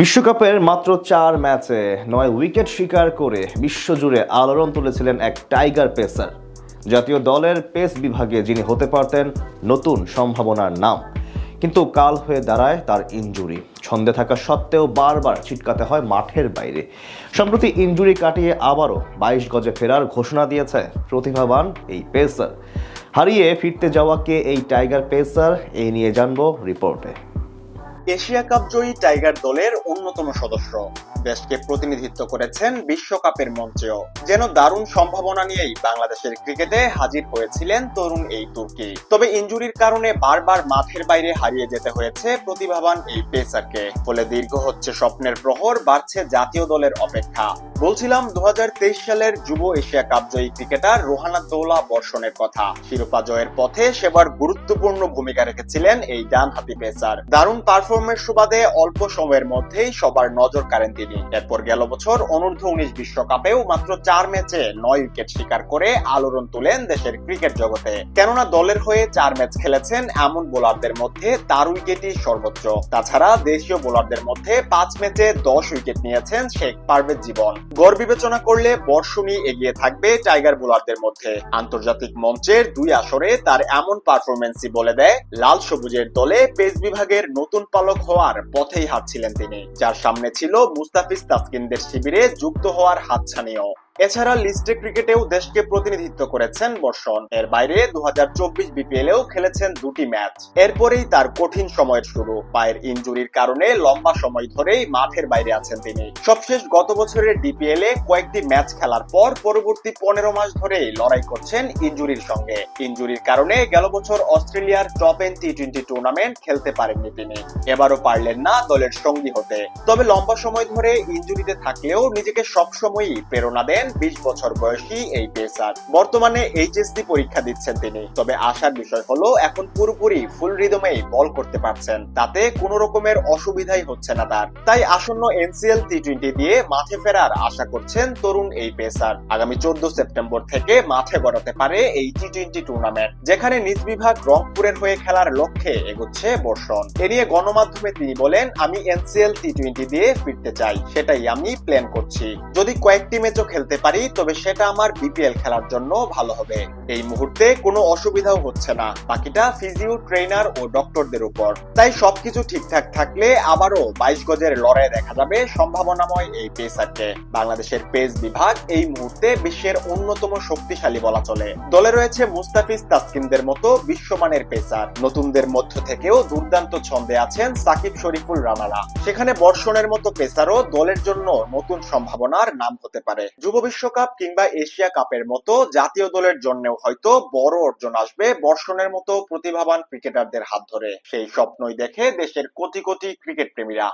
বিশ্বকাপের মাত্র 4 ম্যাচে 9 উইকেট শিকার করে বিশ্বজুড়ে আলোড়ন তুলেছিলেন এক টাইগার পেসার। জাতীয় দলের পেস বিভাগে যিনি হতে পারতেন নতুন সম্ভাবনার নাম, কিন্তু কাল হয়ে দাঁড়ায় তার ইনজুরি। ছন্দে থাকা সত্ত্বেও বারবার ছিটকাতে হয় মাঠের বাইরে। সম্প্রতি ইনজুরি কাটিয়ে আবারও 22 গজে ফেরার ঘোষণা দিয়েছে প্রতিভাবান এই পেসার। হারিয়ে ফিরতে যাওয়া কে এই টাইগার পেসার, এই নিয়ে জানবো রিপোর্টে। এশিয়া কাপ জয়ী টাইগার দলের অন্যতম সদস্য, দেশকে প্রতিনিধিত্ব করেছেন বিশ্বকাপের মঞ্চেও। যেন দারুণ সম্ভাবনা নিয়েই বাংলাদেশের ক্রিকেটে হাজির হয়েছিলেন তরুণ এই তুর্কি। তবে ইনজুরির কারণে বারবার মাঠের বাইরে হারিয়ে যেতে হয়েছে প্রতিভাবান এই পেসারকে। ফলে দীর্ঘ হচ্ছে স্বপ্নের প্রহর, বাড়ছে জাতীয় দলের অপেক্ষা। বলছিলাম 2023 সালের যুব এশিয়া কাপ জয়ী ক্রিকেটার রোহানাদ্দৌলা বর্ষণের কথা। শিরোপা জয়ের পথে সেবার গুরুত্বপূর্ণ ভূমিকা রেখেছিলেন এই ডানহাতি পেসার। দারুণ পারফরমেন্স সুবাদে অল্প সময়ের মধ্যেই সবার নজর কাড়েন তিনি। এরপর গেল বছর অনূর্ধ্ব 19 বিশ্বকাপেও মাত্র 4 ম্যাচে 9 উইকেট শিকার করে আলোড়ন তুলেন দেশের ক্রিকেট জগতে। কেননা দলের হয়ে 4 ম্যাচ খেলেছেন এমন বোলারদের মধ্যে তার উইকেটই সর্বোচ্চ। তাছাড়া দেশীয় বোলারদের মধ্যে 5 ম্যাচে 10 উইকেট নিয়েছেন শেখ পারভেজ জীবন। গড় বিবেচনা করলে বর্ষণই এগিয়ে থাকবে টাইগার বোলারদের মধ্যে। আন্তর্জাতিক মঞ্চের 2 আসরে তার এমন পারফরমেন্সই বলে দেয় লাল সবুজের দলে পেস বিভাগের নতুন পালক হওয়ার পথেই হাঁটছিলেন তিনি, যার সামনে ছিল মুস্তাফিজ তাসকিনদের শিবিরে যুক্ত হওয়ার হাতছানিও। এছাড়া লিস্টে ক্রিকেটেও দেশকে প্রতিনিধিত্ব করেছেন বর্ষণ। এর বাইরে 2024 বিপিএলেও খেলেছেন 2টি ম্যাচ। এরপরেই তার কঠিন সময়ের শুরু। পায়ের ইনজুরির কারণে লম্বা সময় ধরেই মাঠের বাইরে আছেন তিনি। সবশেষ গত বছরের ডিপিএলে কয়েকটি ম্যাচ খেলার পর পরবর্তী 15 মাস ধরেই লড়াই করছেন ইনজুরির সঙ্গে। ইনজুরির কারণে গেল বছর অস্ট্রেলিয়ার টপ এন্ড টি20 টুর্নামেন্ট খেলতে পারেননি তিনি। এবারও পারলেন না দলের সঙ্গী হতে। তবে লম্বা সময় ধরে ইনজুরিতে থাকলেও নিজেকে সবসময়ই প্রেরণা দেন 20 বছর বয়সী এই পেসার। বর্তমানে এইচএসসি পরীক্ষা দিচ্ছেন তিনি। তবে আশার বিষয় হলো এখন পুরোপুরি ফুল রিদমেই বল করতে পারছেন, তাতে কোনো রকমের অসুবিধাই হচ্ছে না তার। তাই আসন্ন এনসিএল টি20 দিয়ে মাঠে ফেরার আশা করছেন তরুণ এই পেসার। আগামী 14 সেপ্টেম্বর থেকে মাঠে গড়াতে পারে এই টি20 টুর্নামেন্ট, যেখানে নিজ বিভাগ রংপুরের হয়ে খেলার লক্ষ্যে এগোচ্ছে বর্ষণ। এ নিয়ে গণমাধ্যমে তিনি বলেন, আমি এনসিএল টি20 দিয়ে ফিরতে চাই, সেটাই আমি প্ল্যান করছি। যদি কয়েকটি ম্যাচও খেলতে পারি তবে সেটা আমার বিপিএল খেলার জন্য ভালো হবে। এই মুহূর্তে কোনো অসুবিধাও হচ্ছে না, বাকিটা ফিজিও, ট্রেনার ও ডক্টরদের উপর। তাই সবকিছু ঠিকঠাক থাকলে আবারও 22 গজের লড়াই দেখা যাবে সম্ভাবনাময় এই পেসারকে। বাংলাদেশের পেস বিভাগ এই মুহূর্তে বিশ্বের অন্যতম শক্তিশালী বলা চলে। দলে রয়েছে মুস্তাফিজ তাসকিনদের মতো বিশ্বমানের পেসার। নতুনদের মধ্য থেকেও দুর্দান্ত ছন্দে আছেন সাকিব, শরীফুল, রানারা। সেখানে বর্ষণের মতো পেসারও দলের জন্য নতুন সম্ভাবনার নাম হতে পারে। যুব বিশ্বকাপ কিংবা এশিয়া কাপের মতো জাতীয় দলের জন্যও হয়তো বড় অর্জন আসবে বর্ষণের মতো প্রতিভাবান ক্রিকেটারদের হাত ধরে। সেই স্বপ্নই দেখে দেশের কোটি কোটি ক্রিকেট প্রেমীরা।